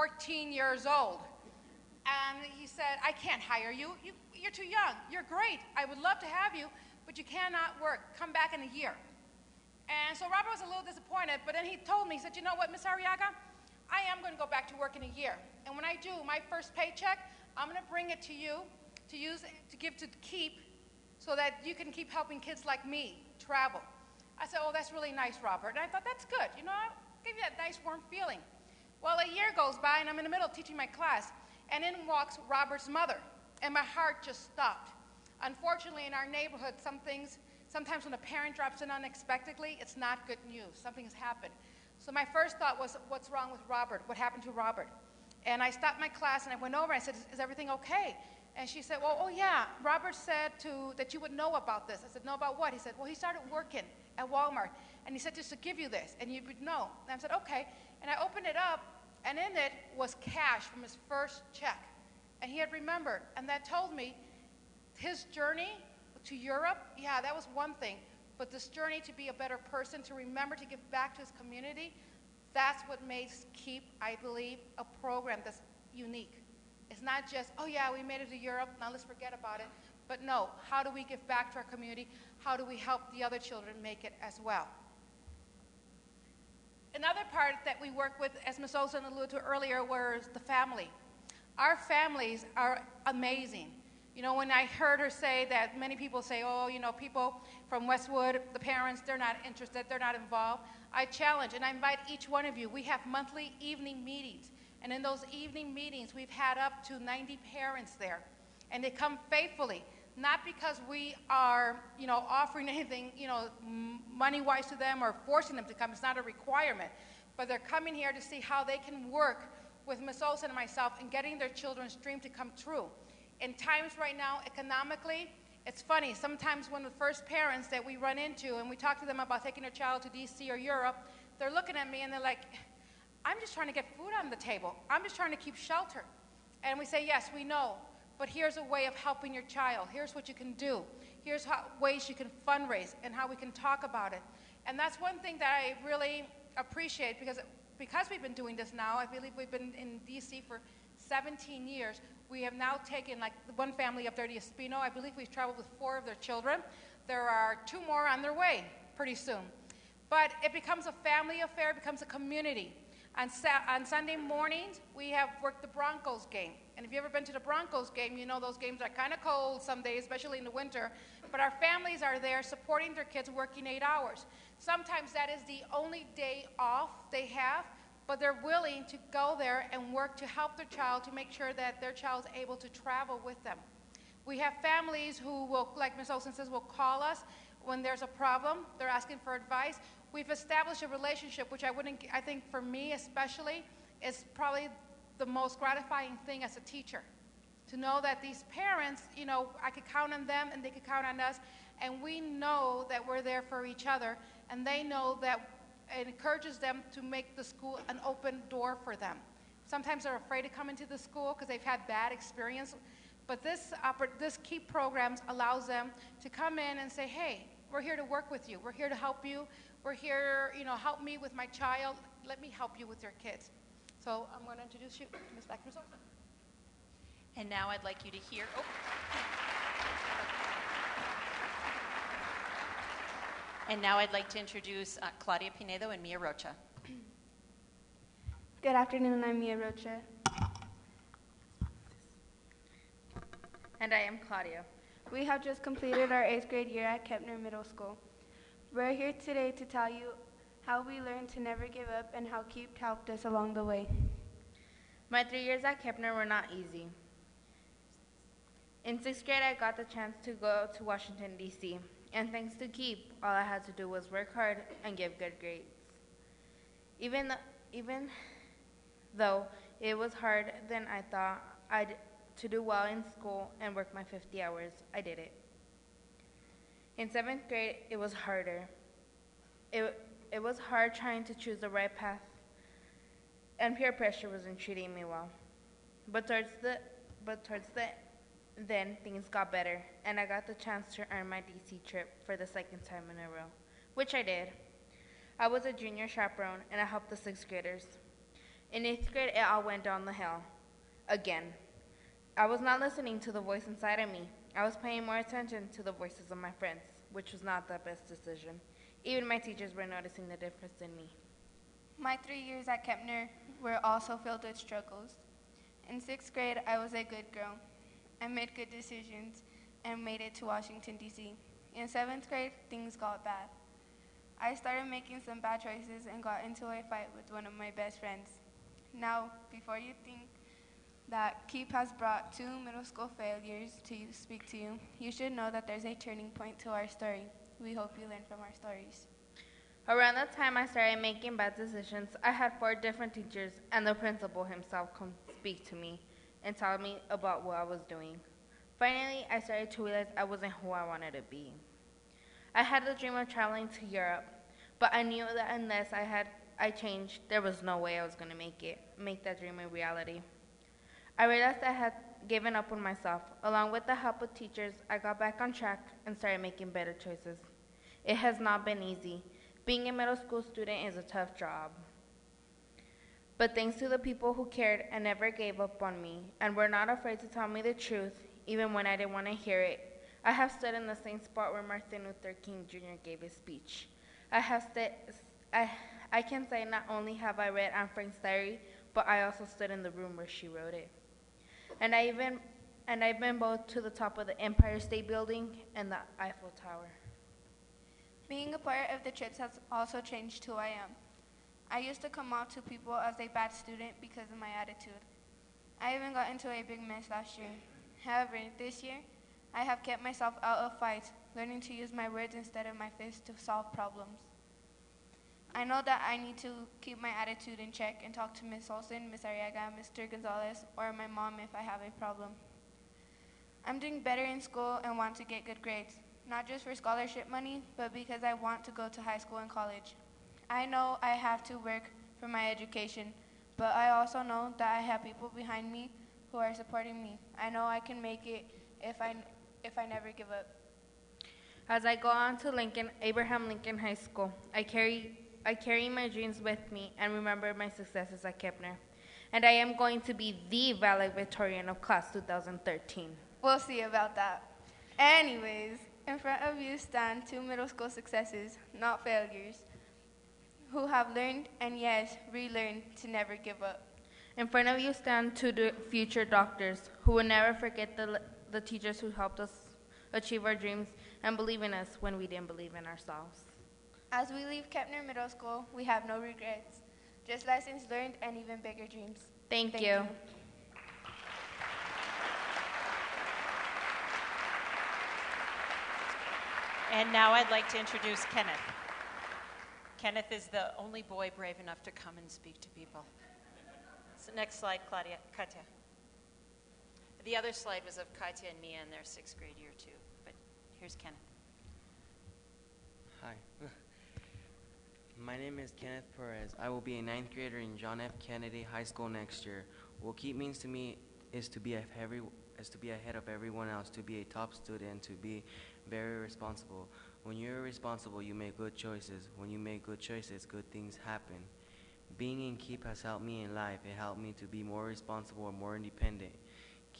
14 years old. And he said, I can't hire you. You're too young. You're great. I would love to have you, but you cannot work. Come back in a year. And so Robert was a little disappointed, but then he told me, he said, you know what, Miss Arriaga, I am going to go back to work in a year. And when I do, my first paycheck, I'm going to bring it to you to use, to give to keep, so that you can keep helping kids like me travel. I said, oh, that's really nice, Robert. And I thought, that's good. You know, I'll give you that nice, warm feeling. Well, a year goes by, and I'm in the middle of teaching my class, and in walks Robert's mother, and my heart just stopped. Unfortunately, in our neighborhood, sometimes when a parent drops in unexpectedly, it's not good news. Something has happened. So my first thought was, what's wrong with Robert? What happened to Robert? And I stopped my class, and I went over, and I said, is everything okay? And she said, well, oh, yeah, Robert said that you would know about this. I said, know about what? He said, well, he started working at Walmart, and he said just to give you this, and you would know. And I said, okay. And I opened it up, and in it was cash from his first check. And he had remembered, and that told me his journey to Europe, yeah, that was one thing, but this journey to be a better person, to remember to give back to his community, that's what makes KEEP, I believe, a program that's unique. It's not just, oh yeah, we made it to Europe, now let's forget about it. But no, how do we give back to our community? How do we help the other children make it as well? Another part that we work with, as Ms. Olson alluded to earlier, was the family. Our families are amazing. You know, when I heard her say that many people say, oh, you know, people from Westwood, the parents, they're not interested, they're not involved. I challenge and I invite each one of you. We have monthly evening meetings. And in those evening meetings, we've had up to 90 parents there. And they come faithfully, not because we are, you know, offering anything, you know, money-wise to them or forcing them to come. It's not a requirement. But they're coming here to see how they can work with Ms. Olson and myself in getting their children's dream to come true. In times right now, economically, it's funny. Sometimes when the first parents that we run into and we talk to them about taking their child to D.C. or Europe, they're looking at me and they're like, I'm just trying to get food on the table. I'm just trying to keep shelter. And we say, yes, we know, but here's a way of helping your child. Here's what you can do. Here's ways you can fundraise and how we can talk about it. And that's one thing that I really appreciate because we've been doing this now. I believe we've been in D.C. for 17 years. We have now taken, like, one family up there to Espino. I believe we've traveled with 4 of their children. There are 2 more on their way pretty soon. But it becomes a family affair. It becomes a community. On Sunday mornings, we have worked the Broncos game. And if you've ever been to the Broncos game, you know those games are kind of cold some days, especially in the winter. But our families are there supporting their kids working 8 hours. Sometimes that is the only day off they have, but they're willing to go there and work to help their child to make sure that their child is able to travel with them. We have families who will, like Ms. Olson says, will call us when there's a problem. They're asking for advice. We've established a relationship, which I think for me especially, is probably the most gratifying thing as a teacher. To know that these parents, you know, I could count on them and they could count on us, and we know that we're there for each other, and they know that it encourages them to make the school an open door for them. Sometimes they're afraid to come into the school because they've had bad experience, but this KEEP programs allows them to come in and say, hey, we're here to work with you. We're here to help you. We're here, you know, help me with my child. Let me help you with your kids. So I'm going to introduce you to Ms. Olson. And now I'd like you to hear, And now I'd like to introduce Claudia Pinedo and Mia Rocha. Good afternoon, I'm Mia Rocha. And I am Claudia. We have just completed our 8th grade year at Kepner Middle School. We're here today to tell you how we learned to never give up and how KEEP helped us along the way. My 3 years at Kepner were not easy. In 6th grade, I got the chance to go to Washington, D.C., and thanks to KEEP, all I had to do was work hard and give good grades. Even though it was harder than I thought to do well in school and work my 50 hours, I did it. In 7th grade, it was harder. It was hard trying to choose the right path, and peer pressure wasn't treating me well. But towards then things got better, and I got the chance to earn my DC trip for the 2nd time in a row, which I did. I was a junior chaperone, and I helped the 6th graders. In 8th grade, it all went down the hill. Again. I was not listening to the voice inside of me. I was paying more attention to the voices of my friends, which was not the best decision. Even my teachers were noticing the difference in me. My 3 years at Kepner were also filled with struggles. In 6th grade, I was a good girl. I made good decisions and made it to Washington, D.C. In 7th grade, things got bad. I started making some bad choices and got into a fight with one of my best friends. Now, before you think that KEEP has brought 2 middle school failures to speak to you, you should know that there's a turning point to our story. We hope you learn from our stories. Around the time I started making bad decisions, I had 4 different teachers and the principal himself come speak to me and tell me about what I was doing. Finally, I started to realize I wasn't who I wanted to be. I had the dream of traveling to Europe, but I knew that unless I changed, there was no way I was going to make that dream a reality. I realized I had given up on myself. Along with the help of teachers, I got back on track and started making better choices. It has not been easy. Being a middle school student is a tough job. But thanks to the people who cared and never gave up on me and were not afraid to tell me the truth, even when I didn't want to hear it, I have stood in the same spot where Martin Luther King Jr. gave his speech. I can say not only have I read Anne Frank's diary, but I also stood in the room where she wrote it. And I've been both to the top of the Empire State Building and the Eiffel Tower. Being a part of the trips has also changed who I am. I used to come off to people as a bad student because of my attitude. I even got into a big mess last year. However, this year, I have kept myself out of fights, learning to use my words instead of my fists to solve problems. I know that I need to keep my attitude in check and talk to Ms. Olson, Ms. Arriaga, Mr. Gonzalez, or my mom if I have a problem. I'm doing better in school and want to get good grades, not just for scholarship money, but because I want to go to high school and college. I know I have to work for my education, but I also know that I have people behind me who are supporting me. I know I can make it if I never give up. As I go on to Abraham Lincoln High School, I carry my dreams with me and remember my successes at Kepner. And I am going to be the valedictorian of class 2013. We'll see about that. Anyways, in front of you stand 2 middle school successes, not failures, who have learned and yes, relearned to never give up. In front of you stand 2 future doctors who will never forget the teachers who helped us achieve our dreams and believe in us when we didn't believe in ourselves. As we leave Kepner Middle School, we have no regrets, just lessons learned and even bigger dreams. Thank you. And now I'd like to introduce Kenneth. Kenneth is the only boy brave enough to come and speak to people. So next slide, Katya. The other slide was of Katya and Mia in their 6th grade year too, but here's Kenneth. Hi. My name is Kenneth Perez. I will be a 9th grader in John F. Kennedy High School next year. What KEEP means to me is to be ahead of everyone else, to be a top student, to be very responsible. When you're responsible, you make good choices. When you make good choices, good things happen. Being in KEEP has helped me in life. It helped me to be more responsible and more independent.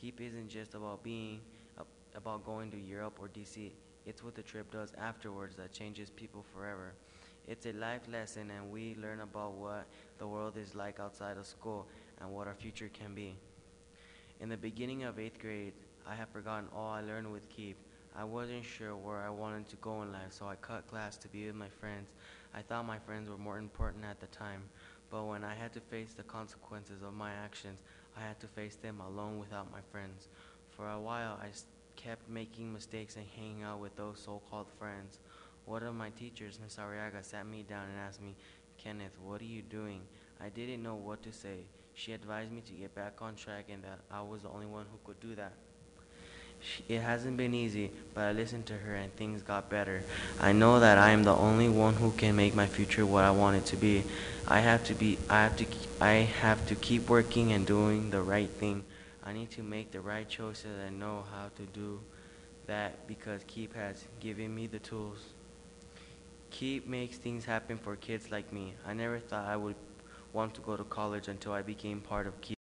KEEP isn't just about going to Europe or DC. It's what the trip does afterwards that changes people forever. It's a life lesson, and we learn about what the world is like outside of school and what our future can be. In the beginning of 8th grade, I had forgotten all I learned with KEEP. I wasn't sure where I wanted to go in life, so I cut class to be with my friends. I thought my friends were more important at the time, but when I had to face the consequences of my actions, I had to face them alone without my friends. For a while, I kept making mistakes and hanging out with those so-called friends. One of my teachers, Ms. Arriaga, sat me down and asked me, "Kenneth, what are you doing?" I didn't know what to say. She advised me to get back on track and that I was the only one who could do that. It hasn't been easy, but I listened to her and things got better. I know that I am the only one who can make my future what I want it to be. I have to keep working and doing the right thing. I need to make the right choices and know how to do that because KEEP has given me the tools. KEEP makes things happen for kids like me. I never thought I would want to go to college until I became part of